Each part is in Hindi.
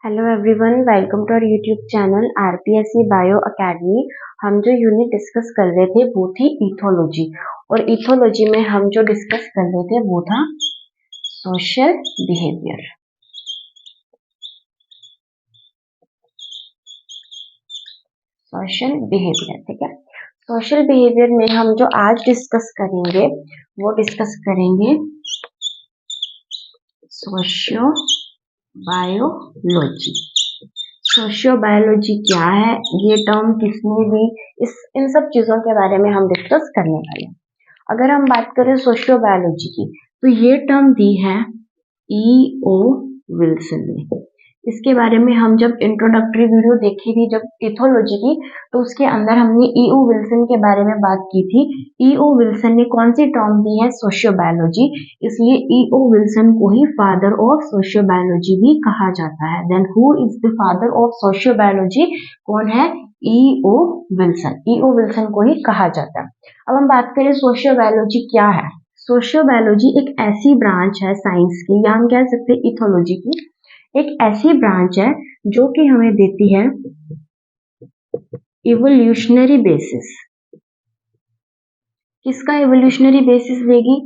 Hello everyone, welcome to our YouTube channel RPSC bio academy. हम जो यूनिट डिस्कस कर रहे थे वो थी इथोलॉजी, और इथोलॉजी में हम जो डिस्कस कर रहे थे वो था सोशल बिहेवियर। सोशल बिहेवियर, ठीक है। सोशल बिहेवियर में हम जो आज डिस्कस करेंगे वो डिस्कस करेंगे सोशियो बायोलॉजी। सोशियो बायोलॉजी क्या है, ये टर्म किसने दी, इन सब चीजों के बारे में हम डिस्कस करने वाले हैं। अगर हम बात करें सोशियो बायोलॉजी की, तो ये टर्म दी है E.O. विल्सन ने। इसके बारे में हम जब इंट्रोडक्टरी वीडियो देखी थी जब इथोलॉजी की, तो उसके अंदर हमने E.O. विल्सन के बारे में बात की थी। E.O. विल्सन ने कौन सी टर्म दी है, सोशियो बायोलॉजी, इसलिए E.O. विल्सन को ही फादर ऑफ सोशियो बायोलॉजी भी कहा जाता है। Then who is the father of socio biology, कौन है, E.O. विल्सन। E.O. विल्सन को ही कहा जाता है। अब हम बात करें सोशियो बायोलॉजी क्या है। सोशियो बायोलॉजी एक ऐसी ब्रांच है साइंस की, या हम कह सकते हैं इथोलॉजी की एक ऐसी ब्रांच है जो कि हमें देती है इवोल्यूशनरी बेसिस। किसका इवोल्यूशनरी बेसिस देगी,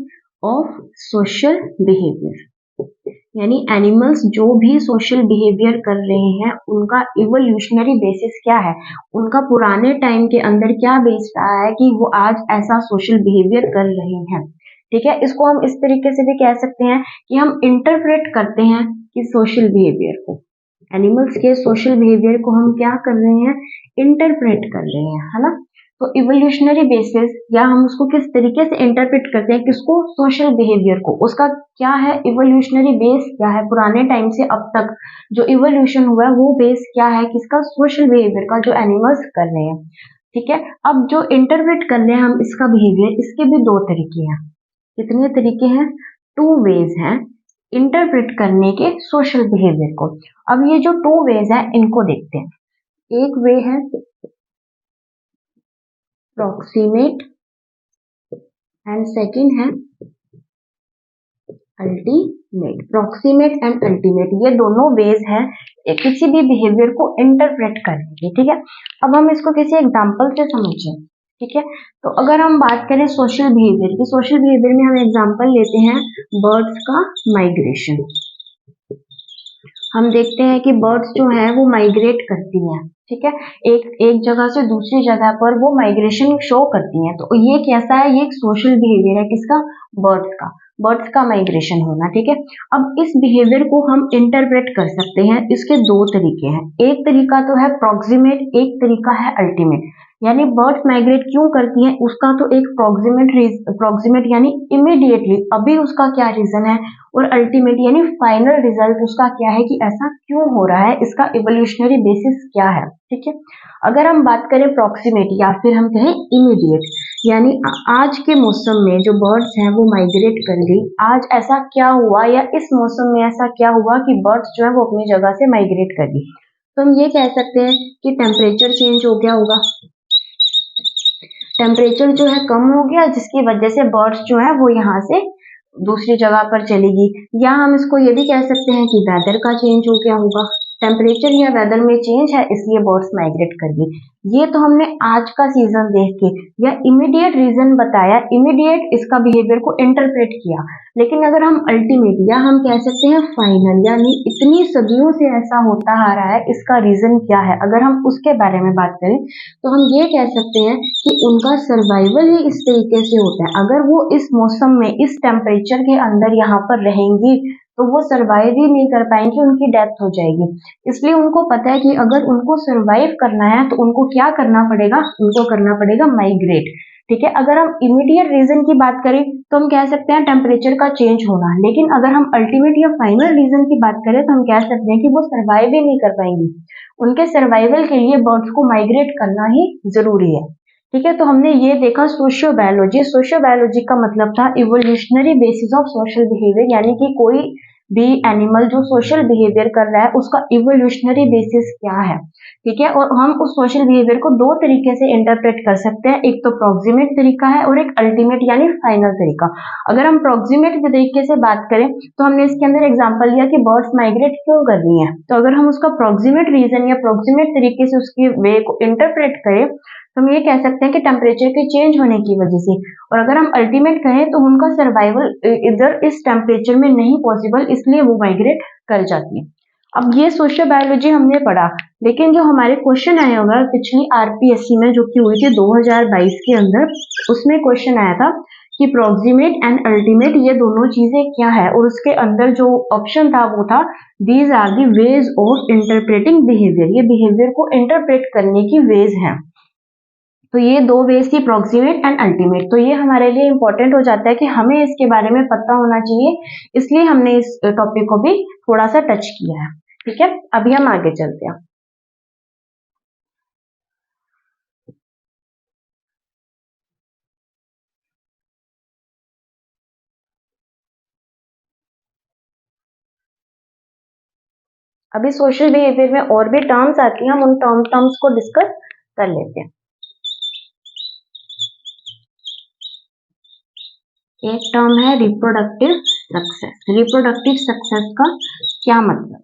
ऑफ सोशल बिहेवियर। यानी एनिमल्स जो भी सोशल बिहेवियर कर रहे हैं उनका इवोल्यूशनरी बेसिस क्या है, उनका पुराने टाइम के अंदर क्या बेस रहा है कि वो आज ऐसा सोशल बिहेवियर कर रहे हैं। ठीक है, इसको हम इस तरीके से भी कह सकते हैं कि हम इंटरप्रेट करते हैं कि सोशल बिहेवियर को, एनिमल्स के सोशल बिहेवियर को हम क्या कर रहे हैं, इंटरप्रेट कर रहे हैं, है ना। तो इवोल्यूशनरी बेसिस, या हम उसको किस तरीके से इंटरप्रेट करते हैं, किसको, सोशल बिहेवियर को, उसका क्या है, इवोल्यूशनरी बेस क्या है, पुराने टाइम से अब तक जो इवोल्यूशन हुआ है वो बेस क्या है, किसका, सोशल बिहेवियर का, जो एनिमल्स कर रहे हैं। ठीक है, अब जो इंटरप्रेट कर रहे हैं हम इसका बिहेवियर, इसके भी दो तरीके हैं। कितने तरीके हैं, टू वेज हैं इंटरप्रेट करने के सोशल बिहेवियर को। अब ये जो टू वेज है इनको देखते हैं। एक वे है प्रॉक्सिमेट एंड सेकंड है अल्टीमेट। प्रॉक्सिमेट एंड अल्टीमेट, ये दोनों वेज है किसी भी बिहेवियर को इंटरप्रेट करने के। ठीक है, अब हम इसको किसी एग्जांपल से समझें। ठीक है, तो अगर हम बात करें सोशल बिहेवियर की, सोशल बिहेवियर में हम एग्जांपल लेते हैं बर्ड्स का माइग्रेशन। हम देखते हैं कि बर्ड्स जो है वो माइग्रेट करती हैं। ठीक है, एक जगह से दूसरी जगह पर वो माइग्रेशन शो करती हैं। तो ये कैसा है, ये एक सोशल बिहेवियर है, किसका, बर्ड्स का माइग्रेशन होना। ठीक है, अब इस बिहेवियर को हम इंटरप्रेट कर सकते हैं, इसके दो तरीके हैं। एक तरीका तो है प्रॉक्सिमेट, एक तरीका है अल्टीमेट। यानी बर्ड्स माइग्रेट क्यों करती हैं, उसका तो एक प्रॉक्सिमेट यानी इमीडिएटली, अभी उसका क्या रीजन है, और अल्टीमेट यानी फाइनल रिजल्ट उसका क्या है कि ऐसा क्यों हो रहा है, इसका इवोल्यूशनरी बेसिस क्या है। ठीक है, अगर हम बात करें प्रॉक्सिमेट या फिर हम कहें इमीडिएट, यानी आज के मौसम में जो बर्ड्स हैं वो माइग्रेट कर गई, आज ऐसा क्या हुआ, या इस मौसम में ऐसा क्या हुआ कि बर्ड्स जो है वो अपनी जगह से माइग्रेट कर गई। तो हम ये कह सकते हैं कि टेम्परेचर चेंज हो गया होगा, टेम्परेचर जो है कम हो गया, जिसकी वजह से बर्ड्स जो है वो यहाँ से दूसरी जगह पर चलेगी। या हम इसको ये भी कह सकते हैं कि वेदर का चेंज हो गया होगा, टेम्परेचर या वेदर में चेंज है इसलिए बर्ड्स माइग्रेट कर गई। ये तो हमने आज का सीजन देख के या इमीडिएट रीजन बताया, इमीडिएट इसका बिहेवियर को इंटरप्रेट किया। लेकिन अगर हम अल्टीमेट या हम कह सकते हैं फाइनल, यानी इतनी सदियों से ऐसा होता आ रहा है, इसका रीजन क्या है, अगर हम उसके बारे में बात करें तो हम ये कह सकते हैं कि उनका सर्वाइवल ही इस तरीके से होता है। अगर वो इस मौसम में इस टेम्परेचर के अंदर यहाँ पर रहेंगी तो वो सर्वाइव ही नहीं कर पाएंगी, उनकी डेथ हो जाएगी। इसलिए उनको पता है कि अगर उनको सर्वाइव करना है तो उनको क्या करना पड़ेगा, उनको करना पड़ेगा माइग्रेट। ठीक है, अगर हम इमीडिएट रीजन की बात करें तो हम कह सकते हैं टेम्परेचर का चेंज होना, लेकिन अगर हम अल्टीमेट या फाइनल रीजन की बात करें तो हम कह सकते हैं कि वो सर्वाइव ही नहीं कर पाएंगी, उनके सर्वाइवल के लिए बर्ड्स को माइग्रेट करना ही जरूरी है। ठीक है, तो हमने ये देखा सोशियो बायोलॉजी। सोशियो बायोलॉजी का मतलब था evolutionary basis of social behaviour, यानी कि कोई भी एनिमल जो सोशल बिहेवियर कर रहा है उसका इवोल्यूशनरी बेसिस क्या है, ठीक है। और हम उस सोशल बिहेवियर को दो तरीके से इंटरप्रेट कर सकते हैं, एक तो प्रोक्सिमेट तरीका है और एक अल्टीमेट यानी फाइनल तरीका। अगर हम प्रोक्सिमेट तरीके से बात करें तो हमने इसके अंदर एग्जांपल लिया कि बर्ड्स माइग्रेट क्यों कर रही हैं, तो अगर हम उसका प्रोक्सिमेट रीजन या प्रोक्सिमेट तरीके से उसकी वे को इंटरप्रेट करें तो हम ये कह सकते हैं कि टेम्परेचर के चेंज होने की वजह से। और अगर हम अल्टीमेट कहें तो उनका सर्वाइवल इधर इस टेम्परेचर में नहीं पॉसिबल, इसलिए वो माइग्रेट कर जाती है। अब ये सोशल बायोलॉजी हमने पढ़ा, लेकिन जो हमारे क्वेश्चन आया होगा पिछली आरपीएससी में जो कि हुई थी 2022 के अंदर, उसमें क्वेश्चन आया था कि प्रोक्सिमेट एंड अल्टीमेट ये दोनों चीजें क्या है, और उसके अंदर जो ऑप्शन था वो था these are the ways of interpreting behaviour, ये बिहेवियर को इंटरप्रेट करने की वेज है। तो ये दो वेज थी, प्रोक्सिमेट एंड अल्टीमेट। तो ये हमारे लिए इंपॉर्टेंट हो जाता है कि हमें इसके बारे में पता होना चाहिए, इसलिए हमने इस टॉपिक को भी थोड़ा सा टच किया है, ठीक है। अभी हम आगे चलते हैं। अभी सोशल बिहेवियर में और भी टर्म्स आती हैं, हम उन टर्म्स को डिस्कस कर लेते हैं। एक टर्म है रिप्रोडक्टिव सक्सेस। रिप्रोडक्टिव सक्सेस का क्या मतलब है?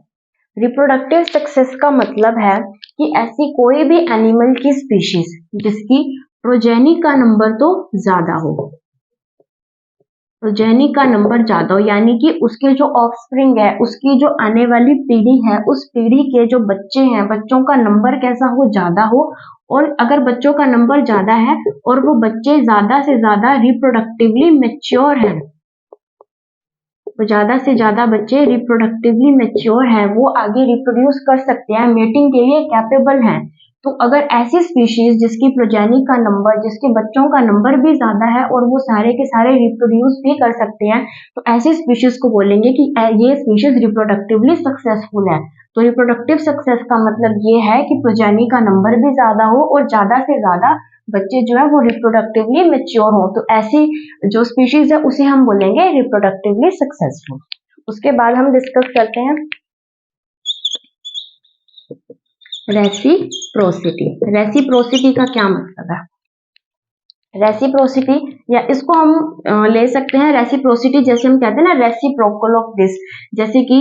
रिप्रोडक्टिव सक्सेस का मतलब है कि ऐसी कोई भी एनिमल की स्पीशीज जिसकी प्रोजेनी का नंबर तो ज्यादा हो, प्रोजेनी का नंबर ज्यादा हो, यानी कि उसके जो ऑफस्प्रिंग है, उसकी जो आने वाली पीढ़ी है, उस पीढ़ी के जो बच्चे हैं, बच्चों का नंबर कैसा हो, ज्यादा हो। और अगर बच्चों का नंबर ज्यादा है और वो बच्चे ज्यादा से ज्यादा रिप्रोडक्टिवली मेच्योर हैं, तो ज्यादा से ज्यादा बच्चे रिप्रोडक्टिवली मेच्योर हैं, वो आगे रिप्रोड्यूस कर सकते हैं, मेटिंग के लिए कैपेबल हैं। तो अगर ऐसी स्पीशीज जिसकी प्रोजेनी का नंबर, जिसके बच्चों का नंबर भी ज्यादा है और वो सारे के सारे रिप्रोड्यूस भी कर सकते हैं, तो ऐसी स्पीशीज को बोलेंगे कि ये स्पीशीज रिप्रोडक्टिवली सक्सेसफुल है। तो रिप्रोडक्टिव सक्सेस का मतलब ये है कि प्रोजेनी का नंबर भी ज्यादा हो और ज्यादा से ज्यादा बच्चे जो है वो रिप्रोडक्टिवली मेच्योर हो, तो ऐसी जो स्पीशीज है उसे हम बोलेंगे रिप्रोडक्टिवली सक्सेसफुल। उसके बाद हम डिस्कस करते हैं रेसिप्रोसिटी। रेसिप्रोसिटी का क्या मतलब है? रेसिप्रोसिटी, या इसको हम ले सकते हैं रेसिप्रोसिटी, जैसे हम कहते हैं ना रेसिप्रोकल ऑफ दिस, जैसे कि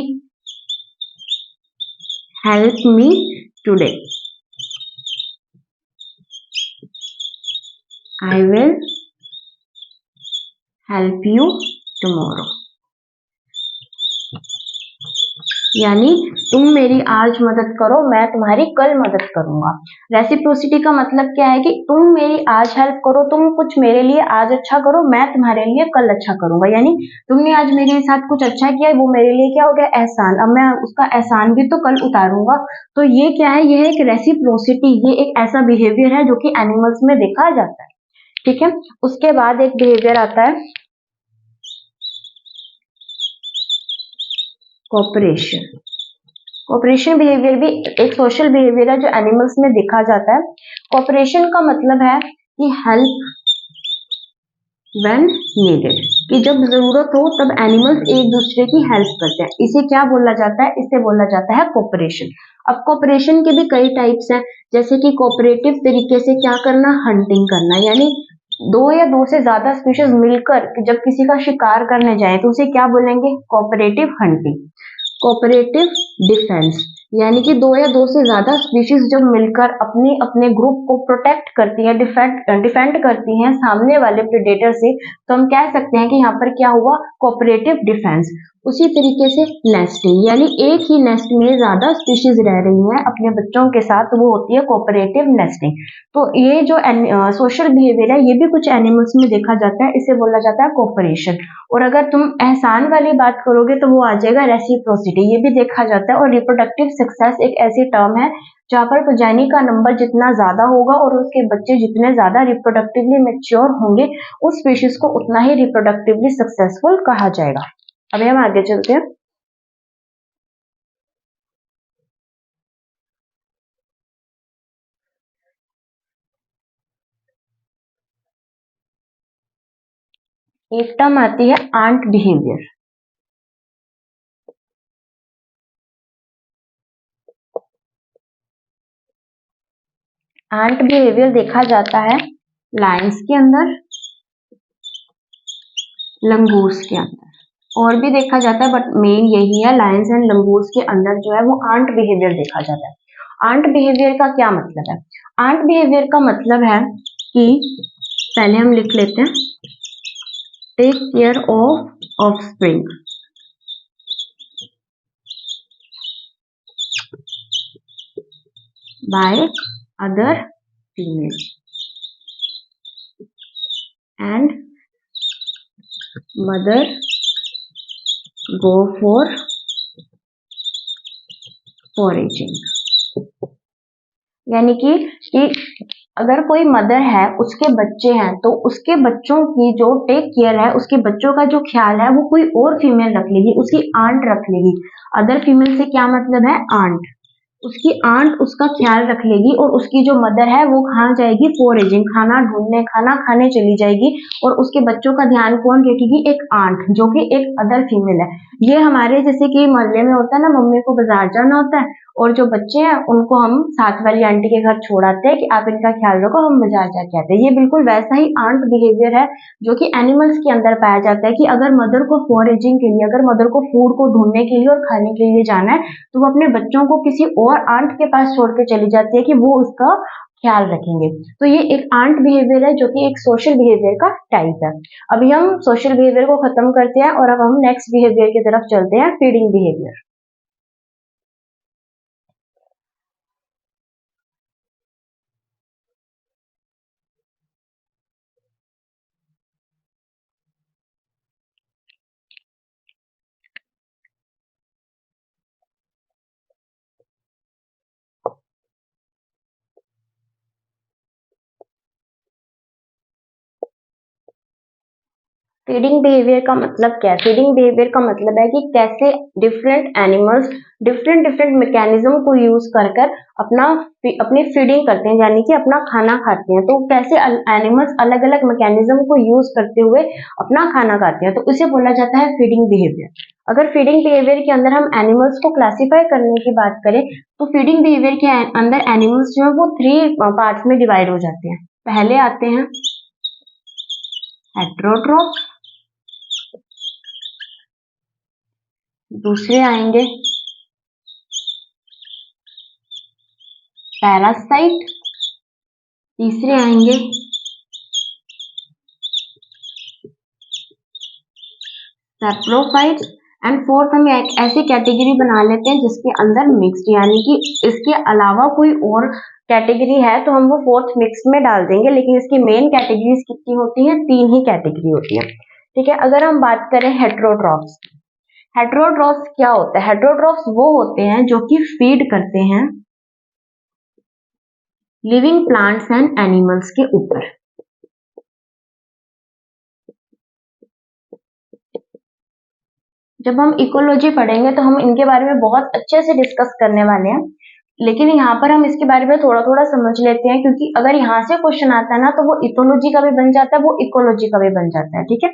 help me today, I will help you tomorrow, यानी तुम मेरी आज मदद करो, मैं तुम्हारी कल मदद करूंगा। रेसिप्रोसिटी का मतलब क्या है कि तुम मेरी आज हेल्प करो, तुम कुछ मेरे लिए आज अच्छा करो, मैं तुम्हारे लिए कल अच्छा करूंगा। यानी तुमने आज मेरे साथ कुछ अच्छा किया, वो मेरे लिए क्या हो गया, एहसान, अब मैं उसका एहसान भी तो कल उतारूंगा। तो ये क्या है, ये एक रेसिप्रोसिटी, ये एक ऐसा बिहेवियर है जो कि एनिमल्स में देखा जाता है, ठीक है। उसके बाद एक बिहेवियर आता है कोऑपरेशन। कोऑपरेशन बिहेवियर भी एक सोशल बिहेवियर है जो एनिमल्स में देखा जाता है। कोऑपरेशन का मतलब है कि हेल्प व्हेन नीडेड, कि जब जरूरत हो तब एनिमल्स एक दूसरे की हेल्प करते हैं, इसे क्या बोला जाता है, इसे बोला जाता है कोऑपरेशन। अब कोऑपरेशन के भी कई टाइप्स हैं, जैसे कि कोऑपरेटिव तरीके से क्या करना, हंटिंग करना, यानी दो या दो से ज्यादा स्पीशीज मिलकर जब किसी का शिकार करने जाए तो उसे क्या बोलेंगे, कोऑपरेटिव हंटिंग। कोऑपरेटिव डिफेंस, यानी कि दो या दो से ज्यादा स्पीशीज जब मिलकर अपने अपने ग्रुप को प्रोटेक्ट करती है, डिफेंड करती हैं सामने वाले प्रेडेटर से, तो हम कह सकते हैं कि यहाँ पर क्या हुआ, कोऑपरेटिव डिफेंस। उसी तरीके से नेस्टिंग, यानी एक ही नेस्ट में ज्यादा स्पीशीज रह रही हैं अपने बच्चों के साथ, तो वो होती है कोऑपरेटिव नेस्टिंग। तो ये जो सोशल बिहेवियर है ये भी कुछ एनिमल्स में देखा जाता है, इसे बोला जाता है कोऑपरेशन। और अगर तुम एहसान वाली बात करोगे तो वो आ जाएगा रेसिप्रोसिटी, ये भी देखा जाता है। और रिप्रोडक्टिव सक्सेस एक ऐसी टर्म है जहाँ पर प्रोजेनी का नंबर जितना ज्यादा होगा और उसके बच्चे जितने ज्यादा रिप्रोडक्टिवली मेच्योर होंगे, उस स्पीशीज को उतना ही रिप्रोडक्टिवली सक्सेसफुल कहा जाएगा। अभी हम आगे चलते हैं। एक टर्म आती है आंट बिहेवियर। आंट बिहेवियर देखा जाता है लायंस के अंदर, लंगूर्स के अंदर, और भी देखा जाता है, बट मेन यही है, लायंस एंड लंगूर्स के अंदर जो है वो आंट बिहेवियर देखा जाता है। आंट बिहेवियर का क्या मतलब है? आंट बिहेवियर का मतलब है कि पहले हम लिख लेते हैं, take care of offspring, by other female and mother go for foraging. यानी कि अगर कोई मदर है, उसके बच्चे हैं, तो उसके बच्चों की जो टेक केयर है, उसके बच्चों का जो ख्याल है वो कोई और फीमेल रख लेगी, उसकी आंट रख लेगी। अदर फीमेल से क्या मतलब है? आंट। उसकी आंट उसका ख्याल रख लेगी, और उसकी जो मदर है वो कहाँ जाएगी? फॉरेजिंग, खाना ढूंढने, खाना खाने चली जाएगी, और उसके बच्चों का ध्यान कौन रखेगी? एक आंट, जो कि एक अदर फीमेल है। ये हमारे जैसे कि मोहल्ले में होता है ना, मम्मी को बाजार जाना होता है और जो बच्चे हैं उनको हम साथ वाली आंटी के घर छोड़ाते हैं कि आप इनका ख्याल रखो, हम बाजार जाके आते हैं। ये बिल्कुल वैसा ही आंट बिहेवियर है जो कि एनिमल्स के अंदर पाया जाता है, कि अगर मदर को फॉरेजिंग के लिए, अगर मदर को फूड को ढूंढने के लिए और खाने के लिए जाना है, तो वो अपने बच्चों को किसी और आंट के पास छोड़ के चली जाती है कि वो उसका ख्याल रखेंगे। तो ये एक आंट बिहेवियर है जो कि एक सोशल बिहेवियर का टाइप है। अभी हम सोशल बिहेवियर को खत्म करते हैं और अब हम नेक्स्ट बिहेवियर की तरफ चलते हैं, फीडिंग बिहेवियर। फीडिंग बिहेवियर का मतलब क्या है? फीडिंग बिहेवियर का मतलब है कि कैसे different animals different different mechanism को यूज कर कर अपनी फीडिंग करते हैं, यानी कि अपना खाना खाते हैं। तो कैसे एनिमल्स अलग अलग मैकेनिज्म को यूज करते हुए अपना खाना खाते हैं, तो उसे बोला जाता है फीडिंग बिहेवियर। अगर फीडिंग बिहेवियर के अंदर हम एनिमल्स को क्लासिफाई करने की बात करें, तो फीडिंग बिहेवियर के अंदर एनिमल्स जो है वो 3 पार्ट्स में डिवाइड हो जाते हैं। पहले आते हैं हेटेरोट्रोफ, दूसरे आएंगे पैरासाइट, तीसरे आएंगे सैप्रोफाइट्स, एंड फोर्थ हम एक ऐसी कैटेगरी बना लेते हैं जिसके अंदर मिक्स्ड, यानी कि इसके अलावा कोई और कैटेगरी है तो हम वो फोर्थ मिक्स में डाल देंगे, लेकिन इसकी मेन कैटेगरीज कितनी होती हैं? 3 ही कैटेगरी होती है। ठीक है, अगर हम बात करें हेटेरोट्रॉफ्स, हेटेरोट्रॉफ्स क्या होता है? हेटेरोट्रॉफ्स वो होते हैं जो कि फीड करते हैं लिविंग प्लांट्स एंड एनिमल्स के ऊपर। जब हम इकोलॉजी पढ़ेंगे तो हम इनके बारे में बहुत अच्छे से डिस्कस करने वाले हैं, लेकिन यहाँ पर हम इसके बारे में थोड़ा थोड़ा समझ लेते हैं, क्योंकि अगर यहाँ से क्वेश्चन आता है ना तो वो इथोलॉजी का भी बन जाता है, वो इकोलॉजी का भी बन जाता है। ठीक है,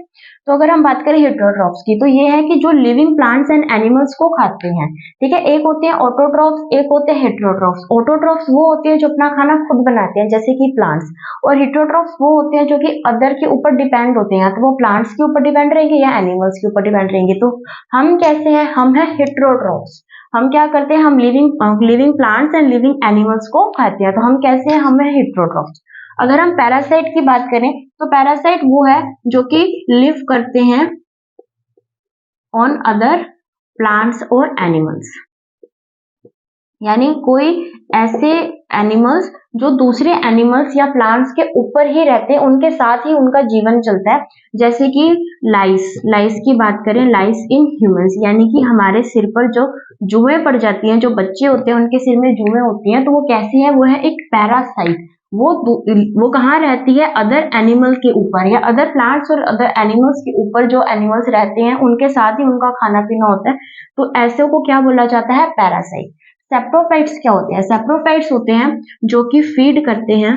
तो अगर हम बात करें हेटेरोट्रॉफ्स की, तो ये है कि जो लिविंग प्लांट्स एंड एनिमल्स को खाते हैं। ठीक है, एक होते हैं ऑटोट्रॉफ्स, एक होते हैं हेटेरोट्रॉफ्स। ऑटोट्रॉफ्स वो होते हैं जो अपना खाना खुद बनाते हैं, जैसे कि प्लांट्स, और हेटेरोट्रॉफ्स वो होते हैं जो कि अदर के ऊपर डिपेंड होते हैं, तो वो प्लांट्स के ऊपर डिपेंड रहेंगे या एनिमल्स के ऊपर डिपेंड रहेंगे। तो हम कैसे हैं? हम हैं हेटेरोट्रॉफ्स। हम क्या करते हैं? हम living plants and living animals को खाते हैं, तो हम कैसे हैं? हम हैं हेटेरोट्रॉफ्स। अगर हम पैरासाइट की बात करें, तो पैरासाइट वो है जो कि लिव करते हैं ऑन अदर प्लांट्स और एनिमल्स, यानी कोई ऐसे एनिमल्स जो दूसरे एनिमल्स या प्लांट्स के ऊपर ही रहते हैं, उनके साथ ही उनका जीवन चलता है। जैसे कि लाइस की बात करें, लाइस इन ह्यूमंस, यानी कि हमारे सिर पर जो जुएं पड़ जाती हैं, जो बच्चे होते हैं उनके सिर में जुएं होती हैं, तो वो कैसी है? वो है एक पैरासाइट। वो कहाँ रहती है? अदर एनिमल के ऊपर, या अदर प्लांट्स और अदर एनिमल्स के ऊपर जो एनिमल्स रहते हैं उनके साथ ही उनका खाना पीना होता है, तो ऐसे को क्या बोला जाता है? पैरासाइट। सेप्रोफाइट्स क्या होते हैं? सेप्रोफाइट्स होते हैं जो कि फीड करते हैं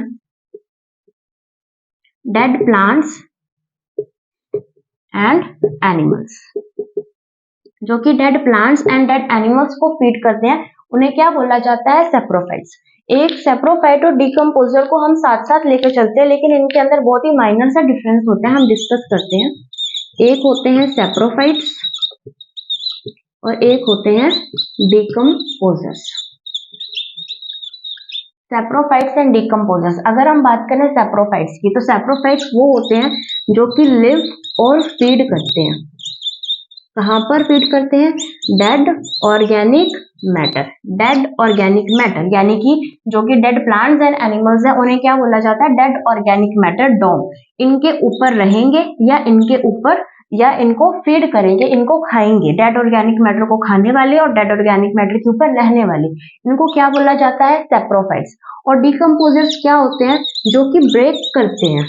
डेड प्लांट्स एंड एनिमल्स, जो कि dead plants and dead animals को फीड करते हैं, उन्हें क्या बोला जाता है? सेप्रोफाइट्स। एक सेप्रोफाइट और डिकम्पोजर को हम साथ साथ लेकर चलते हैं, लेकिन इनके अंदर बहुत ही माइनर सा डिफरेंस होता है, हम डिस्कस करते हैं। एक होते हैं सेप्रोफाइट्स और एक होते हैं डिकम्पोजर्स। सेप्रोफाइट्स एंड डिकम्पोजर्स, अगर हम बात करें सेप्रोफाइट्स की, तो सेप्रोफाइट्स वो होते हैं जो कि लिव और फीड करते हैं। कहाँ पर फीड करते हैं? Dead organic matter. Dead organic matter यानी कि जो कि डेड प्लांट्स एंड एनिमल्स है उन्हें क्या बोला जाता है? Dead organic matter, DOM. इनके ऊपर रहेंगे या इनके ऊपर या इनको फीड करेंगे, इनको खाएंगे। डेड ऑर्गेनिक मैटर को खाने वाले और डेड ऑर्गेनिक मैटर के ऊपर रहने वाले, इनको क्या बोला जाता है? सेप्रोफाइट्स। और डिकम्पोजर्स क्या होते हैं? जो कि ब्रेक करते हैं।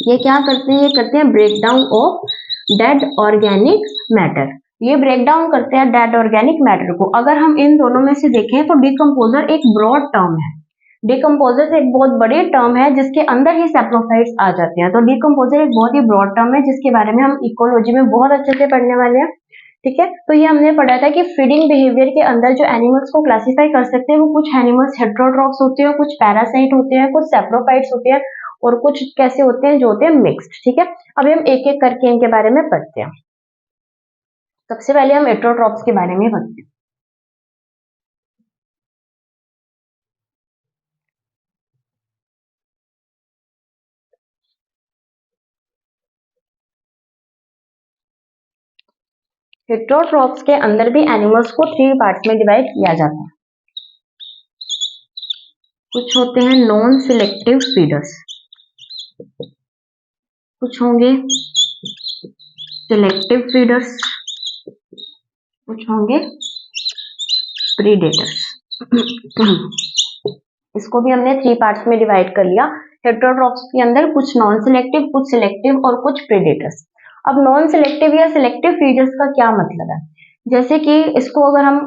ये क्या करते हैं? ये करते हैं break down of dead organic matter. ये ब्रेक डाउन करते हैं डेड ऑर्गेनिक मैटर को। अगर हम इन दोनों में से देखें तो डिकम्पोजर एक ब्रॉड टर्म है। डिकम्पोजर एक बहुत बड़ी टर्म है जिसके अंदर ही सेप्रोफाइट्स आ जाते हैं। तो डिकम्पोजर एक बहुत ही ब्रॉड टर्म है जिसके बारे में हम इकोलॉजी में बहुत अच्छे से पढ़ने वाले हैं। ठीक है, तो ये हमने पढ़ा था कि फीडिंग बिहेवियर के अंदर जो एनिमल्स को क्लासिफाई कर सकते हैं वो कुछ एनिमल्स हेटेरोट्रॉप्स होते हैं, कुछ पैरासाइट होते हैं, कुछ सेप्रोफाइट्स होते हैं और कुछ कैसे होते हैं? जो होते हैं मिक्स्ड। ठीक है, अभी हम एक एक करके इनके बारे में पढ़ते हैं। सबसे पहले हम हेटेरोट्रॉप्स के बारे में पढ़ते हैं। हेटेरोट्रॉप्स के अंदर भी एनिमल्स को 3 पार्ट्स में डिवाइड किया जाता है। कुछ होते हैं नॉन सिलेक्टिव फीडर्स, कुछ होंगे सिलेक्टिव फीडर्स, कुछ होंगे प्रीडेटर्स। इसको भी हमने 3 पार्ट्स में डिवाइड कर लिया। हेटेरोट्रॉप्स के अंदर कुछ नॉन सिलेक्टिव, कुछ सिलेक्टिव और कुछ प्रीडेटर्स। अब नॉन सिलेक्टिव या सिलेक्टिव फीडर्स का क्या मतलब है? जैसे कि इसको अगर हम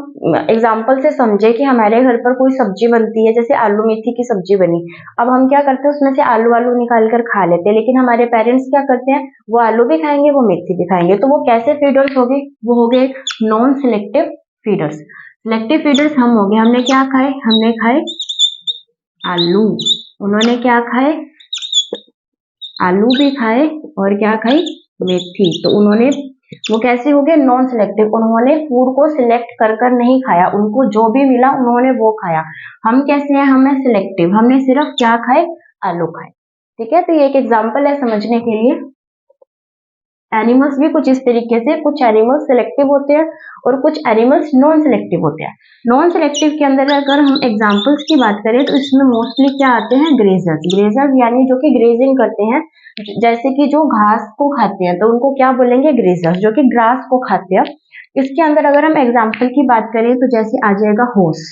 एग्जांपल से समझे कि हमारे घर पर कोई सब्जी बनती है, जैसे आलू मेथी की सब्जी बनी। अब हम क्या करते हैं? उसमें से आलू आलू निकाल कर खा लेते हैं, लेकिन हमारे पेरेंट्स क्या करते हैं? वो आलू भी खाएंगे, वो मेथी भी खाएंगे। तो वो कैसे फीडर्स होंगे? वो हो गए non selective feeders. Selective feeders हम हो गए, हमने क्या खाए? हमने खाए आलू, उन्होंने क्या खाए? आलू भी खाए और क्या खाई? मेथी। तो उन्होंने वो कैसे हो गए? Non selective. उन्होंने फूड को सिलेक्ट कर कर नहीं खाया, उनको जो भी मिला उन्होंने वो खाया। हम कैसे हैं? हमें सिलेक्टिव, हमने सिर्फ क्या खाए? आलू खाए। ठीक है, तो ये एक एग्जाम्पल है समझने के लिए। एनिमल्स भी कुछ इस तरीके से, कुछ एनिमल्स सिलेक्टिव होते हैं और कुछ एनिमल्स नॉन सिलेक्टिव होते हैं। नॉन सिलेक्टिव के अंदर अगर हम एग्जांपल्स की बात करें तो इसमें मोस्टली क्या आते हैं? ग्रेजर्स। ग्रेजर्स यानी जो कि ग्रेजिंग करते हैं, जैसे कि जो घास को खाते हैं, तो उनको क्या बोलेंगे? ग्रेजर्स, जो कि ग्रास को खाते हैं। इसके अंदर अगर हम एग्जाम्पल की बात करें तो जैसे आ जाएगा हॉर्स,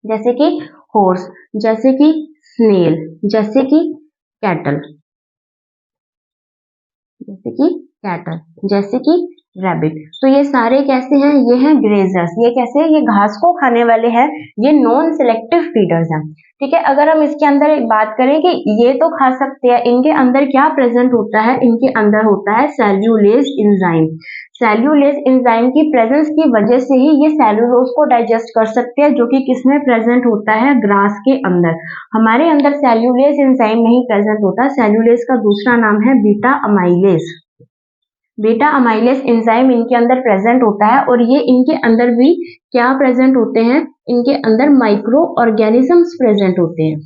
जैसे कि हॉर्स, जैसे कि स्नेल, जैसे कि कैटल, जैसे कि कैटल, जैसे कि रैबिट। तो ये सारे कैसे हैं? ये हैं ग्रेजर्स। ये कैसे हैं? ये घास को खाने वाले हैं, ये नॉन सिलेक्टिव फीडर्स हैं। ठीक है, अगर हम इसके अंदर एक बात करें कि ये तो खा सकते हैं, इनके अंदर क्या प्रेजेंट होता है? इनके अंदर होता है सेल्यूलेज एंजाइम। सेल्यूलेज एंजाइम की प्रेजेंस की वजह से ही ये सेल्यूलोज को डाइजेस्ट कर सकते हैं, जो कि किसमें प्रेजेंट होता है? ग्रास के अंदर। हमारे अंदर सेल्यूलेज एंजाइम नहीं प्रेजेंट होता। सेल्यूलेज का दूसरा नाम है beta amylase. Beta amylase enzyme इनके अंदर प्रेजेंट होता है और ये इनके अंदर भी क्या प्रेजेंट होते हैं? इनके अंदर माइक्रो ऑर्गेनिजम्स प्रेजेंट होते हैं।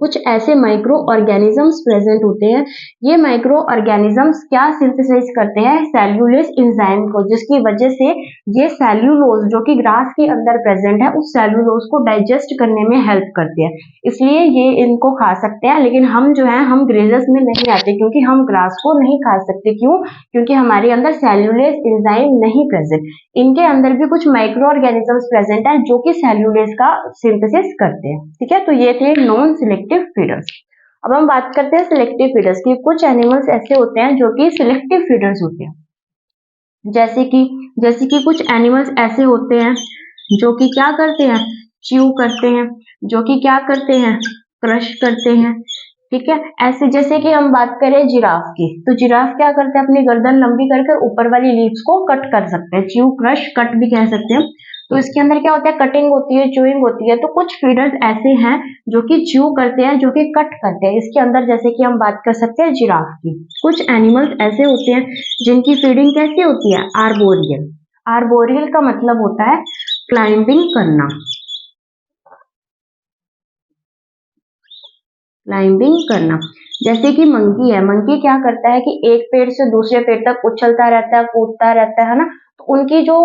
कुछ ऐसे माइक्रो ऑर्गेनिजम्स प्रेजेंट होते हैं। ये माइक्रो ऑर्गेनिजम्स क्या सिंथेसाइज करते हैं? सेल्यूलेज एंजाइम को, जिसकी वजह से ये सेल्यूलोज जो कि ग्रास के अंदर प्रेजेंट है उस सेल्यूलोज को डाइजेस्ट करने में हेल्प करते हैं। इसलिए ये इनको खा सकते हैं, लेकिन हम जो है हम ग्रेजर्स में नहीं आते, क्योंकि हम ग्रास को नहीं खा सकते। क्यों? क्योंकि हमारे अंदर सेल्यूलेज एंजाइम नहीं प्रेजेंट। इनके अंदर भी कुछ माइक्रो ऑर्गेनिजम्स प्रेजेंट है जो कि सेल्यूलेज का सिंथेसिस करते हैं। ठीक है, तो ये थे नॉन सिलेक्टिव फीडर्स। अब हम बात करते हैं सिलेक्टिव फीडर्स की। कुछ एनिमल्स ऐसे होते हैं जो कि सिलेक्टिव फीडर्स होते हैं, जैसे कि कुछ एनिमल्स ऐसे होते हैं जो कि क्या करते हैं? च्यू करते हैं, जो कि क्या करते हैं? क्रश करते हैं। ठीक है। ऐसे जैसे कि हम बात करें जिराफ की, तो जिराफ क्या करते हैं, अपनी गर्दन लंबी करके ऊपर वाली लीव्स को कट कर सकते हैं, च्यू क्रश कट भी कह सकते हैं। तो इसके अंदर क्या होता है, कटिंग होती है, च्यूइंग होती है। तो कुछ फीडर्स ऐसे हैं जो कि च्यू करते हैं, जो कि कट करते हैं इसके अंदर, जैसे कि हम बात कर सकते हैं जिराफ की। कुछ एनिमल्स ऐसे होते हैं जिनकी फीडिंग कैसी होती है, आर्बोरियल। आर्बोरियल का मतलब होता है क्लाइंबिंग करना, क्लाइंबिंग करना। जैसे कि मंकी है, मंकी क्या करता है कि एक पेड़ से दूसरे पेड़ तक उछलता रहता है, कूदता रहता है ना। तो उनकी जो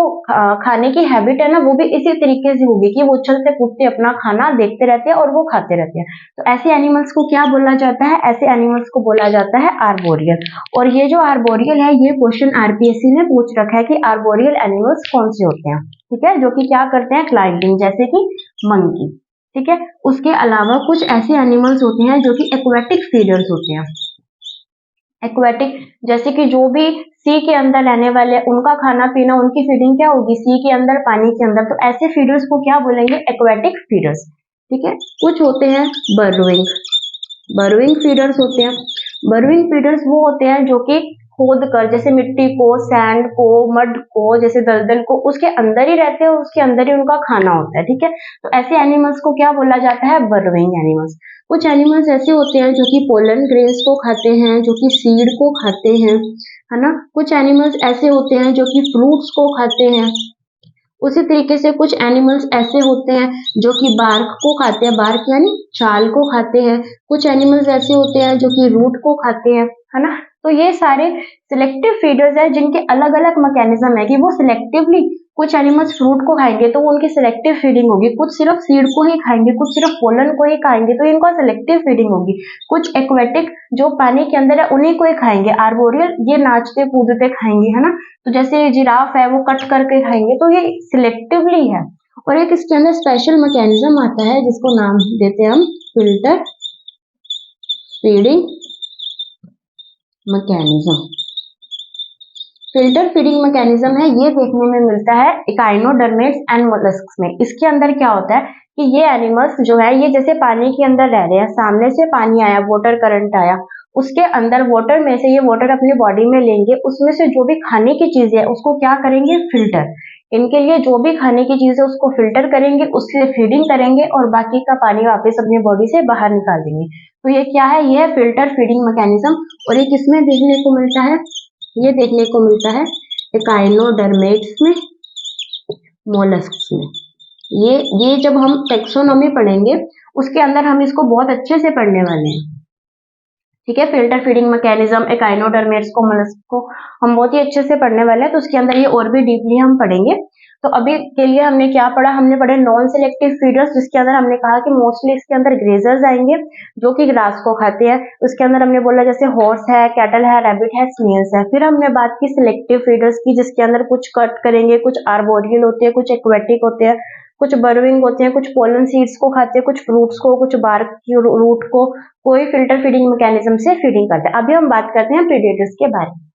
खाने की हैबिट है ना, वो भी इसी तरीके से होगी कि वो उछलते कूदते अपना खाना देखते रहते हैं और वो खाते रहते हैं। तो ऐसे एनिमल्स को क्या बोला जाता है, ऐसे एनिमल्स को बोला जाता है आर्बोरियल। और ये जो आर्बोरियल है, ये क्वेश्चन आरपीएससी ने पूछ रखा है कि आर्बोरियल एनिमल्स कौन से होते हैं, ठीक है, जो कि क्या करते हैं, क्लाइंबिंग, जैसे कि मंकी। ठीक है। उसके अलावा कुछ ऐसे एनिमल्स होते हैं जो कि एक्वेटिक फीडर्स होते हैं। एक्वेटिक जैसे कि जो भी सी के अंदर रहने वाले, उनका खाना पीना, उनकी फीडिंग क्या होगी, सी के अंदर, पानी के अंदर। तो ऐसे फीडर्स को क्या बोलेंगे, एक्वेटिक फीडर्स। ठीक है। कुछ होते हैं बर्रोइंग, बर्रोइंग फीडर्स होते हैं। बर्रोइंग फीडर्स वो होते हैं जो कि खोद कर, जैसे मिट्टी को, सैंड को, मड को, जैसे दलदल को, उसके अंदर ही रहते हैं, उसके अंदर ही उनका खाना होता है। ठीक है। तो ऐसे एनिमल्स को क्या बोला जाता है, बर्रोइंग एनिमल्स। कुछ एनिमल्स ऐसे होते हैं जो कि पोलन ग्रेन्स को खाते हैं, जो कि सीड को खाते हैं, है ना। कुछ एनिमल्स ऐसे होते हैं जो कि फ्रूट्स को खाते हैं। उसी तरीके से कुछ एनिमल्स ऐसे होते हैं जो कि बार्क को खाते हैं, बार्क यानी छाल को खाते हैं। कुछ एनिमल्स ऐसे होते हैं जो कि रूट को खाते हैं, है ना। तो ये सारे सिलेक्टिव फीडर्स हैं जिनके अलग अलग मैकेनिज्म है कि वो सिलेक्टिवली, कुछ एनिमल्स फ्रूट को खाएंगे तो उनकी सिलेक्टिव फीडिंग होगी, कुछ सिर्फ सीड को ही खाएंगे, कुछ सिर्फ पोलन को ही खाएंगे, तो इनका सिलेक्टिव फीडिंग होगी। कुछ एक्वेटिक जो पानी के अंदर है उन्हीं को ही खाएंगे, आर्बोरियल ये नाचते कूदते खाएंगे, है ना। तो जैसे जिराफ है वो कट करके खाएंगे, तो ये सिलेक्टिवली है। और एक इसके अंदर स्पेशल मैकेनिज्म आता है जिसको नाम देते हैं हम filter feeding mechanism. Filter feeding mechanism है, ये देखने में मिलता है इकाइनोडर्मेट्स एंड मोलस्क्स में। इसके अंदर क्या होता है कि ये एनिमल्स जो है, ये जैसे पानी के अंदर रह रहे हैं, सामने से पानी आया, वाटर करंट आया, उसके अंदर वाटर में से ये वाटर अपनी बॉडी में लेंगे, उसमें से जो भी खाने की चीज है उसको क्या करेंगे, फिल्टर। इनके लिए जो भी खाने की चीज है उसको फिल्टर करेंगे, उससे फीडिंग करेंगे और बाकी का पानी वापस अपनी बॉडी से बाहर निकाल देंगे। तो ये क्या है, ये है फिल्टर फीडिंग मैकेनिज्म। और ये किसमें देखने को मिलता है, ये देखने को मिलता है इकाइनोडर्मेट्स में, मोलस्क्स में। ये जब हम टेक्सोनॉमी पढ़ेंगे उसके अंदर हम इसको बहुत अच्छे से पढ़ने वाले हैं। ठीक है। फिल्टर फीडिंग मैकेनिज्म, इकाइनोडर्मेट्स को, मोलस्क को हम बहुत ही अच्छे से पढ़ने वाले हैं, तो उसके अंदर ये और भी डीपली हम पढ़ेंगे। तो अभी के लिए हमने क्या पढ़ा, हमने पढ़े नॉन सिलेक्टिव फीडर्स, जिसके अंदर हमने कहा कि मोस्टली इसके अंदर ग्रेजर्स आएंगे जो कि ग्रास को खाते हैं। उसके अंदर हमने बोला जैसे हॉर्स है, कैटल है, रैबिट है, स्नेल्स है। फिर हमने बात की सिलेक्टिव फीडर्स की, जिसके अंदर कुछ कट करेंगे, कुछ आर्बोरियल होते हैं, कुछ एक्वेटिक होते हैं, कुछ बर्विंग होते हैं, कुछ पोलन सीड्स को खाते हैं, कुछ फ्रूट्स को, कुछ बार्क की रूट को, कोई फिल्टर फीडिंग मैकेनिज्म से फीडिंग करता है। अभी हम बात करते हैं प्रीडेटर्स के बारे में।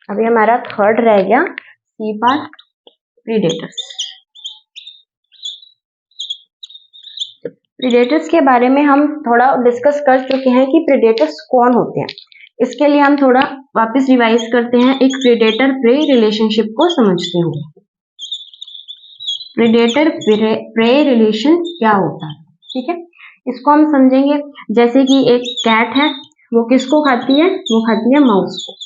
अभी हमारा थर्ड रह गया, सी पार्ट, प्रीडेटर्स। प्रीडेटर्स के बारे में हम थोड़ा डिस्कस कर चुके हैं कि प्रीडेटर्स कौन होते हैं। इसके लिए हम थोड़ा वापस रिवाइज करते हैं, एक प्रीडेटर प्रे रिलेशनशिप को समझते हुए। प्रीडेटर प्रे रिलेशन क्या होता है, ठीक है, इसको हम समझेंगे। जैसे कि एक कैट है, वो किसको खाती है, वो खाती है माउस को।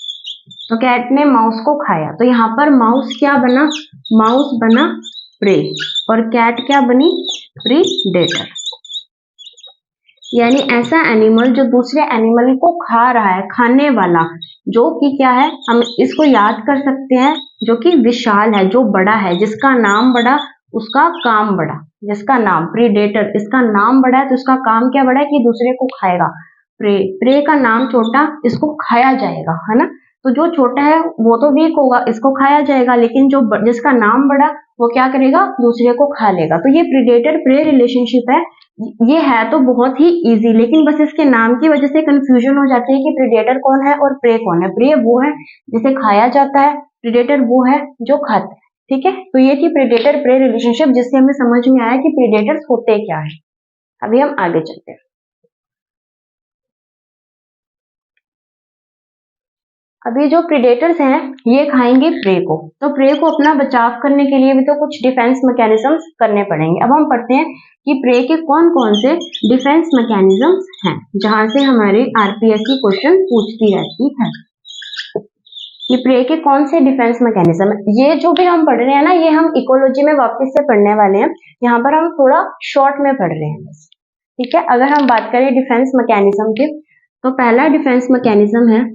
तो कैट ने माउस को खाया, तो यहाँ पर माउस क्या बना, माउस बना प्रे, और कैट क्या बनी, प्रीडेटर। यानी ऐसा एनिमल जो दूसरे एनिमल को खा रहा है, खाने वाला, जो कि क्या है, हम इसको याद कर सकते हैं, जो कि विशाल है, जो बड़ा है, जिसका नाम बड़ा उसका काम बड़ा। जिसका नाम प्रीडेटर, इसका नाम बड़ा है तो इसका काम क्या बड़ा है कि दूसरे को खाएगा। प्रे, प्रे का नाम छोटा, इसको खाया जाएगा, है ना। तो जो छोटा है वो तो वीक होगा, इसको खाया जाएगा, लेकिन जो जिसका नाम बड़ा वो क्या करेगा, दूसरे को खा लेगा। तो ये प्रीडेटर प्रे रिलेशनशिप है ये है तो बहुत ही इजी, लेकिन बस इसके नाम की वजह से कंफ्यूजन हो जाती है कि प्रेडेटर कौन है और प्रे कौन है। प्रे वो है जिसे खाया जाता है, प्रेडेटर वो है जो खाता है। ठीक है, तो ये थी प्रेडेटर प्रे रिलेशनशिप, जिससे हमें समझ में आया कि प्रेडेटर्स होते क्या है। अभी हम आगे चलते हैं। अभी जो प्रेडेटर्स हैं ये खाएंगे प्रे को, तो प्रे को अपना बचाव करने के लिए भी तो कुछ डिफेंस मैकेनिज्म्स करने पड़ेंगे। अब हम पढ़ते हैं कि प्रे के कौन कौन से डिफेंस मैकेनिज्म्स हैं, जहां से हमारी आरपीएससी क्वेश्चन पूछती रहती है कि प्रे के कौन से डिफेंस मैकेनिज्म है। ये जो भी हम पढ़ रहे हैं ना, ये हम इकोलॉजी में वापस से पढ़ने वाले हैं, यहाँ पर हम थोड़ा शॉर्ट में पढ़ रहे हैं बस। ठीक है, अगर हम बात करें डिफेंस मैकेनिज्म की, तो पहला डिफेंस मैकेनिज्म है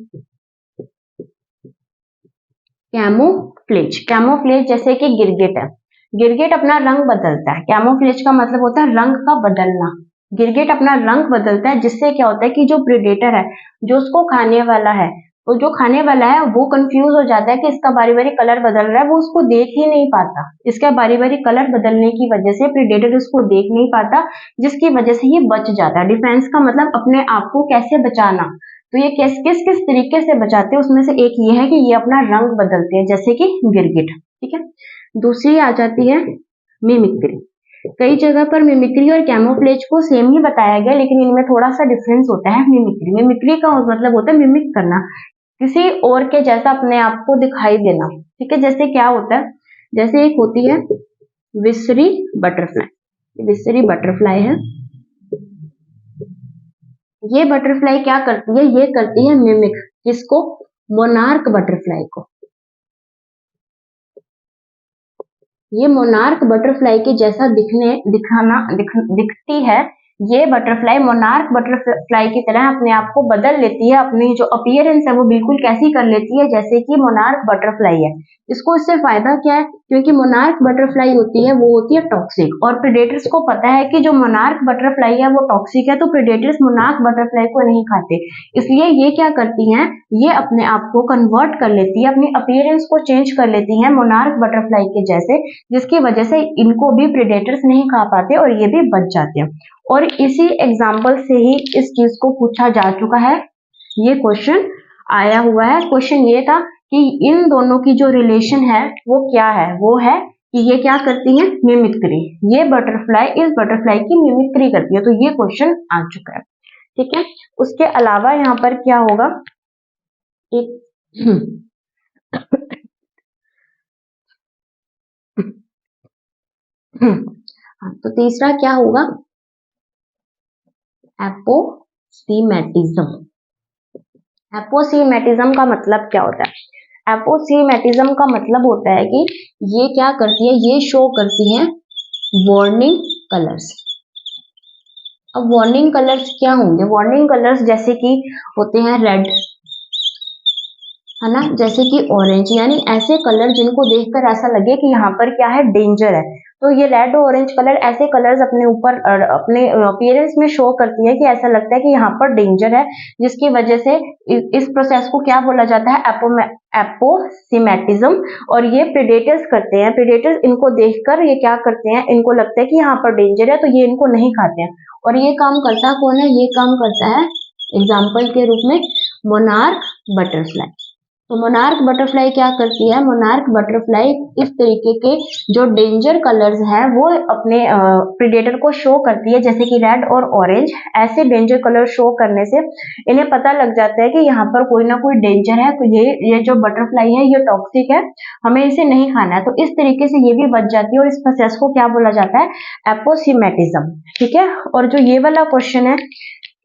कैमोफ्लेज। कैमोफ्लेज जैसे कि गिरगिट है, गिरगिट अपना रंग बदलता है। कैमोफ्लेज का मतलब होता है रंग का बदलना। गिरगिट अपना रंग बदलता है, जिससे क्या होता है कि जो प्रेडेटर है, जो उसको खाने वाला है, तो जो खाने वाला है वो कंफ्यूज हो जाता है कि इसका बारी बारी कलर बदल रहा है, वो उसको देख ही नहीं पाता। इसका बारी बारी कलर बदलने की वजह से प्रेडेटर उसको देख नहीं पाता, जिसकी वजह से ये बच जाता है। डिफेंस का मतलब अपने आप को कैसे बचाना, तो ये किस किस तरीके से बचाते हैं, उसमें से एक ये है कि ये अपना रंग बदलते हैं, जैसे कि गिरगिट। ठीक है, दूसरी आ जाती है मिमिक्री। कई जगह पर मिमिक्री और कैमोफ्लेज को सेम ही बताया गया, लेकिन इनमें थोड़ा सा डिफरेंस होता है। मिमिक्री का मतलब होता है मिमिक करना, किसी और के जैसा अपने आप को दिखाई देना। ठीक है, जैसे क्या होता है, जैसे एक होती है विसरी बटरफ्लाई। विसरी बटरफ्लाई है, ये बटरफ्लाई क्या करती है, ये करती है मिमिक, किसको, मोनार्क बटरफ्लाई को। ये मोनार्क बटरफ्लाई के जैसा दिखती है। ये बटरफ्लाई मोनार्क बटरफ्लाई की तरह अपने आप को बदल लेती है, अपनी जो अपीयरेंस है वो बिल्कुल कैसी कर लेती है जैसे कि मोनार्क बटरफ्लाई है। इसको इससे फायदा क्या है, क्योंकि मोनार्क बटरफ्लाई होती है वो होती है टॉक्सिक, और प्रेडेटर्स को पता है कि जो मोनार्क बटरफ्लाई है वो टॉक्सिक है, तो प्रेडेटर्स मोनार्क बटरफ्लाई को नहीं खाते। इसलिए ये क्या करती हैं, ये अपने आप को कन्वर्ट कर लेती है, अपनी अपीयरेंस को चेंज कर लेती है मोनार्क बटरफ्लाई के जैसे, जिसकी वजह से इनको भी प्रेडेटर्स नहीं खा पाते और ये भी बच जाते हैं। और इसी एग्जाम्पल से ही इस चीज को पूछा जा चुका है, ये क्वेश्चन आया हुआ है। क्वेश्चन ये था कि इन दोनों की जो रिलेशन है वो क्या है, वो है कि ये क्या करती है, मिमिक्री। ये बटरफ्लाई इस बटरफ्लाई की मिमिक्री करती है, तो ये क्वेश्चन आ चुका है। ठीक है, उसके अलावा यहाँ पर क्या होगा, एक तो तीसरा क्या होगा, एपोसीमेटिज्म। एपोसीमेटिज्म का मतलब क्या होता है, एपोसीमेटिज्म का मतलब होता है कि ये क्या करती है, ये शो करती है वार्निंग कलर्स। अब वार्निंग कलर्स क्या होंगे, वार्निंग कलर्स जैसे कि होते हैं रेड, है ना, जैसे कि ऑरेंज, यानी ऐसे कलर जिनको देखकर ऐसा लगे कि यहाँ पर क्या है, डेंजर है। तो ये रेड और ऑरेंज कलर ऐसे कलर्स अपने ऊपर अपने अपीयरेंस में शो करती है कि ऐसा लगता है कि यहाँ पर डेंजर है, जिसकी वजह से इस प्रोसेस को क्या बोला जाता है, एपोसीमेटिज्म। और ये प्रेडेटर्स करते हैं, प्रेडेटर्स इनको देखकर ये क्या करते हैं, इनको लगता है कि यहाँ पर डेंजर है, तो ये इनको नहीं खाते हैं। और ये काम करता कौन है, ये काम करता है एग्जाम्पल के रूप में मोनार्क बटरफ्लाई। तो मोनार्क बटरफ्लाई क्या करती है, मोनार्क बटरफ्लाई इस तरीके के जो डेंजर कलर्स हैं वो अपने प्रेडेटर को शो करती है, जैसे कि रेड और ऑरेंज। ऐसे डेंजर कलर शो करने से इन्हें पता लग जाता है कि यहाँ पर कोई ना कोई डेंजर है, तो ये जो बटरफ्लाई है ये टॉक्सिक है, हमें इसे नहीं खाना है। तो इस तरीके से ये भी बच जाती है, और इस प्रोसेस को क्या बोला जाता है, एपोसीमेटिज्म। ठीक है, और जो ये वाला क्वेश्चन है,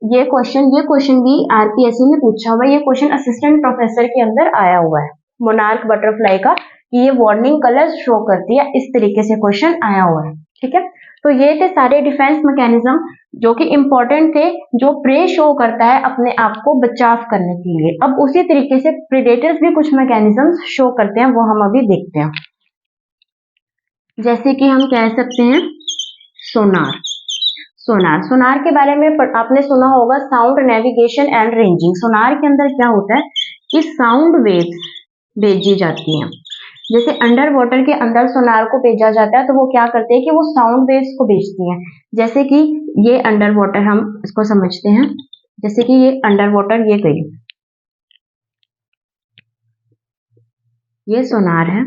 ये क्वेश्चन भी आरपीएससी में पूछा हुआ है। ये क्वेश्चन असिस्टेंट प्रोफेसर के अंदर आया हुआ है, मोनार्क बटरफ्लाई का, कि ये वार्निंग कलर शो करती है, इस तरीके से क्वेश्चन आया हुआ है। ठीक है, तो ये थे सारे डिफेंस मैकेनिज्म जो कि इंपॉर्टेंट थे, जो प्रे शो करता है अपने आप को बचाव करने के लिए। अब उसी तरीके से प्रेडेटर्स भी कुछ मैकेनिज्म शो करते हैं, वो हम अभी देखते हैं। जैसे कि हम कह सकते हैं सोनार। सोनार के बारे में आपने सुना होगा, साउंड नेविगेशन एंड रेंजिंग। सोनार के अंदर क्या होता है कि साउंड वेव्स भेजी जाती हैं, जैसे अंडर वाटर के अंदर सोनार को भेजा जाता है तो वो क्या करते हैं कि वो साउंड वेव्स को भेजती हैं। जैसे कि ये अंडर वाटर, हम इसको समझते हैं, जैसे कि ये अंडर वाटर, ये गई, ये सोनार है,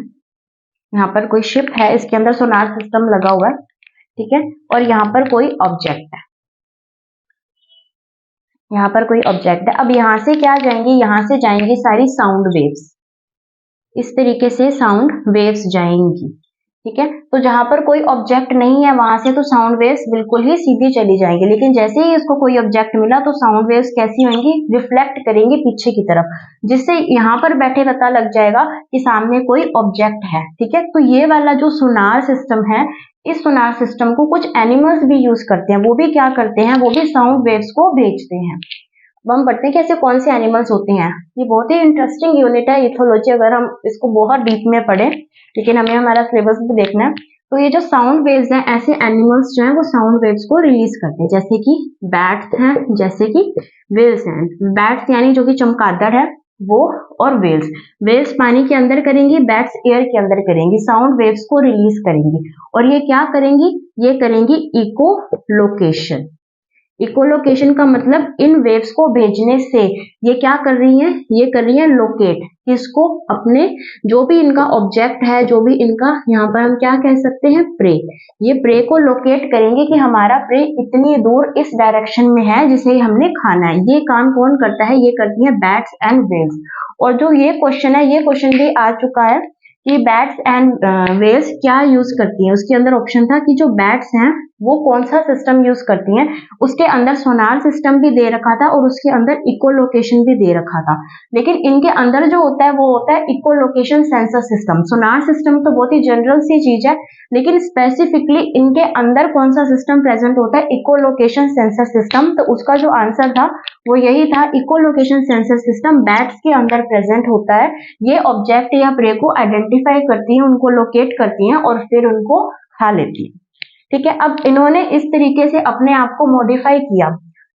यहाँ पर कोई शिप है, इसके अंदर सोनार सिस्टम लगा हुआ है, ठीक है, और यहाँ पर कोई ऑब्जेक्ट है, यहाँ पर कोई ऑब्जेक्ट है। अब यहाँ से क्या जाएंगी, यहाँ से जाएंगी सारी साउंड वेव्स, इस तरीके से साउंड वेव्स जाएंगी, ठीक है। तो जहां पर कोई ऑब्जेक्ट नहीं है वहां से तो साउंड वेव्स बिल्कुल ही सीधी चली जाएंगी, लेकिन जैसे ही इसको कोई ऑब्जेक्ट मिला तो साउंड वेव्स कैसी होंगी, रिफ्लेक्ट करेंगी पीछे की तरफ, जिससे यहाँ पर बैठे पता लग जाएगा कि सामने कोई ऑब्जेक्ट है, ठीक है। तो ये वाला जो सोनार सिस्टम है, इस सोनार सिस्टम को कुछ एनिमल्स भी यूज करते हैं, वो भी क्या करते हैं, वो भी साउंड वेव्स को भेजते हैं। अब हम पढ़ते हैं कि ऐसे कौन से एनिमल्स होते हैं। ये बहुत ही इंटरेस्टिंग यूनिट है इथोलॉजी, अगर हम इसको बहुत डीप में पढ़ें, लेकिन हमें हमारा सिलेबस भी देखना है। तो ये जो साउंड वेव्स हैं, ऐसे एनिमल्स जो हैं वो साउंड वेव्स को रिलीज करते हैं, जैसे कि बैट्स हैं, जैसे कि वेल्स हैं। बैट्स यानी जो कि चमगादड़ है वो, और वेल्स, वेल्स पानी के अंदर करेंगी, बैट्स एयर के अंदर करेंगी, साउंड वेव्स को रिलीज करेंगी। और ये क्या करेंगी, ये करेंगी इको लोकेशन। इकोलोकेशन का मतलब इन वेव्स को भेजने से ये क्या कर रही हैं, ये कर रही हैं लोकेट, किसको, अपने जो भी इनका ऑब्जेक्ट है, जो भी इनका, यहाँ पर हम क्या कह सकते हैं, प्रे। ये प्रे को लोकेट करेंगे कि हमारा प्रे इतनी दूर इस डायरेक्शन में है जिसे हमने खाना है। ये काम कौन करता है, ये करती है बैट्स एंड वेल्स। और जो ये क्वेश्चन है, ये क्वेश्चन भी आ चुका है कि बैट्स एंड वेल्स क्या यूज करती हैं। उसके अंदर ऑप्शन था कि जो बैट्स हैं वो कौन सा सिस्टम यूज करती हैं, उसके अंदर सोनार सिस्टम भी दे रखा था और उसके अंदर इकोलोकेशन भी दे रखा था। लेकिन इनके अंदर जो होता है वो होता है echolocation sensor system. Sonar system तो बहुत ही जनरल सी चीज है, लेकिन स्पेसिफिकली इनके अंदर कौन सा सिस्टम प्रेजेंट होता है, इकोलोकेशन सेंसर सिस्टम। तो उसका जो आंसर था वो यही था, इकोलोकेशन सेंसर सिस्टम बैट्स के अंदर प्रेजेंट होता है। ये ऑब्जेक्ट या प्रे को आइडेंटिफाई करती है, उनको लोकेट करती हैं और फिर उनको खा लेती है, ठीक है। अब इन्होंने इस तरीके से अपने आप को मॉडिफाई किया,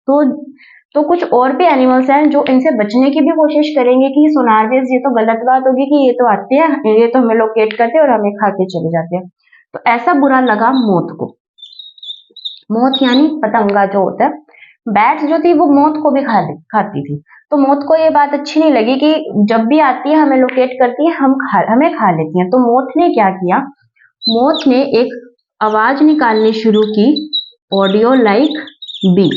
तो कुछ और भी एनिमल्स हैं जो इनसे बचने की भी कोशिश करेंगे कि सोनार वेव्स, ये तो गलत बात होगी कि ये तो आते हैं, ये तो हमें लोकेट करते हैं और हमें खा के चले जाते हैं। तो ऐसा बुरा लगा मोथ को। मोथ यानी पतंगा जो होता है, बैट्स जो थी वो मोथ को भी खाती थी। तो मोथ को ये बात अच्छी नहीं लगी कि जब भी आती है हमें लोकेट करती है, हमें खा लेती है। तो मोथ ने क्या किया, मोथ ने एक आवाज निकालनी शुरू की, ऑडियो लाइक बी,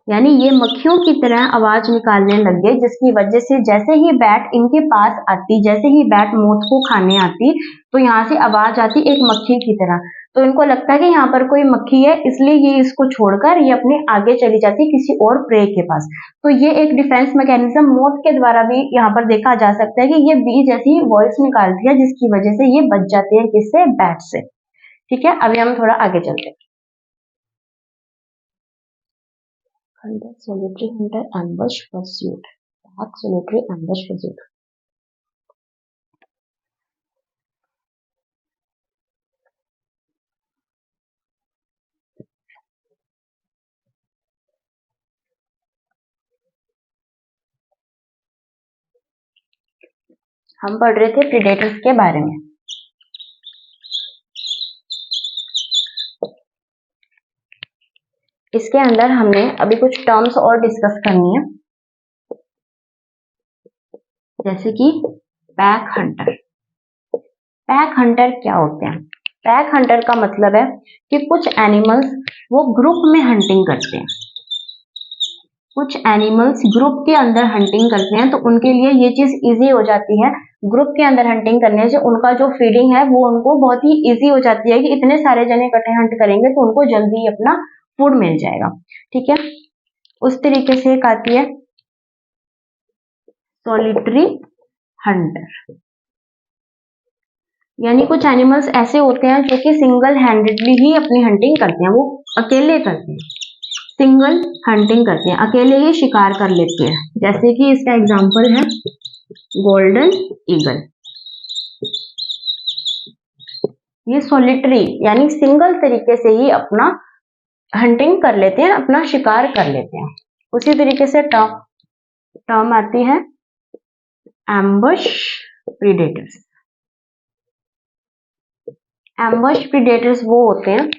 यानी ये मक्खियों की तरह आवाज निकालने लग गए, जिसकी वजह से जैसे ही बैट इनके पास आती, जैसे ही बैट मोथ को खाने आती, तो यहाँ से आवाज आती एक मक्खी की तरह। तो इनको लगता है कि यहाँ पर कोई मक्खी है, इसलिए ये इसको छोड़कर ये अपने आगे चली जाती किसी और प्रे के पास। तो ये एक डिफेंस मैकेनिज्म मोथ के द्वारा भी यहाँ पर देखा जा सकता है कि ये बी जैसी वॉइस निकालती है, जिसकी वजह से ये बच जाते हैं किससे, बैट से, ठीक है। अभी हम थोड़ा आगे चलते हैं। Hunter, solitary hunter, ambush pursuit, pack, solitary ambush pursuit. हम पढ़ रहे थे प्रीडेटर्स के बारे में। इसके अंदर हमने अभी कुछ टर्म्स और डिस्कस करनी है, जैसे कि पैक हंटर। पैक हंटर क्या होते हैं, पैक हंटर का मतलब है कि कुछ एनिमल्स वो ग्रुप में हंटिंग करते हैं, कुछ एनिमल्स ग्रुप के अंदर हंटिंग करते हैं, तो उनके लिए ये चीज इजी हो जाती है। ग्रुप के अंदर हंटिंग करने से उनका जो फीडिंग है वो उनको बहुत ही इजी हो जाती है कि इतने सारे जने इकट्ठे हंट करेंगे तो उनको जल्दी ही अपना फूड मिल जाएगा, ठीक है। उस तरीके से एक आती है सॉलिटरी हंटर, यानी कुछ एनिमल्स ऐसे होते हैं जो कि सिंगल हैंडेडली ही अपनी हंटिंग करते हैं, वो अकेले करते हैं, सिंगल हंटिंग करते हैं, अकेले ही शिकार कर लेते हैं। जैसे कि इसका एग्जांपल है गोल्डन ईगल। ये सॉलिटरी यानी सिंगल तरीके से ही अपना हंटिंग कर लेते हैं, अपना शिकार कर लेते हैं। उसी तरीके से टर्म आती है एम्बुश प्रीडेटर्स। एम्बश प्रीडेटर्स वो होते हैं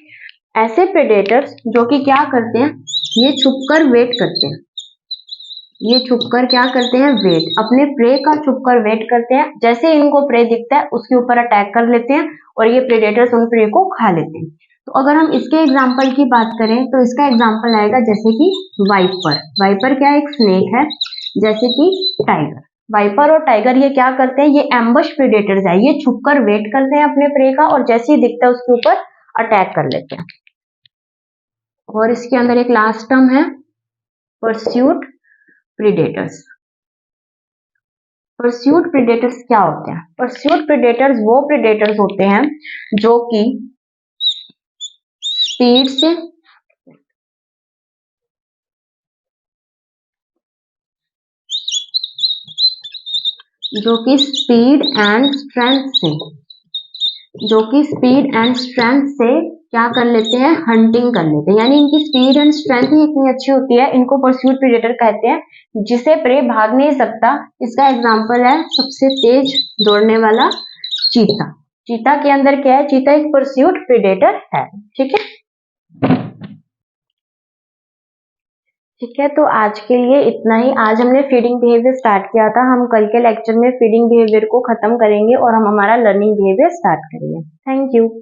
ऐसे प्रीडेटर्स जो कि क्या करते हैं, ये छुपकर वेट करते हैं। ये छुपकर क्या करते हैं, वेट, अपने प्रे का छुपकर वेट करते हैं। जैसे इनको प्रे दिखता है उसके ऊपर अटैक कर लेते हैं और ये प्रेडेटर्स उन प्रे को खा लेते हैं। तो अगर हम इसके एग्जाम्पल की बात करें तो इसका एग्जाम्पल आएगा जैसे कि वाइपर। वाइपर क्या, एक स्नेक है, जैसे कि टाइगर। वाइपर और टाइगर ये क्या करते हैं, ये एम्बश प्रेडेटर्स है, ये छुपकर वेट करते हैं अपने प्रे का और जैसे ही दिखता है उसके ऊपर अटैक कर लेते हैं। और इसके अंदर एक लास्ट टर्म है परस्यूट प्रीडेटर्स। परस्यूट प्रीडेटर्स क्या होते हैं, परस्यूट प्रीडेटर्स वो प्रीडेटर्स होते हैं जो कि स्पीड से स्पीड एंड स्ट्रेंथ से क्या कर लेते हैं, हंटिंग कर लेते हैं। यानी इनकी स्पीड एंड स्ट्रेंथ ही इतनी अच्छी होती है, इनको परस्यूट प्रीडेटर कहते हैं, जिसे प्रे भाग नहीं सकता। इसका एग्जांपल है सबसे तेज दौड़ने वाला चीता। चीता के अंदर क्या है, चीता एक परस्यूट प्रीडेटर है। ठीक है, ठीक है, तो आज के लिए इतना ही। आज हमने फीडिंग बिहेवियर स्टार्ट किया था, हम कल के लेक्चर में फीडिंग बिहेवियर को खत्म करेंगे और हम हमारा लर्निंग बिहेवियर स्टार्ट करेंगे। Thank you.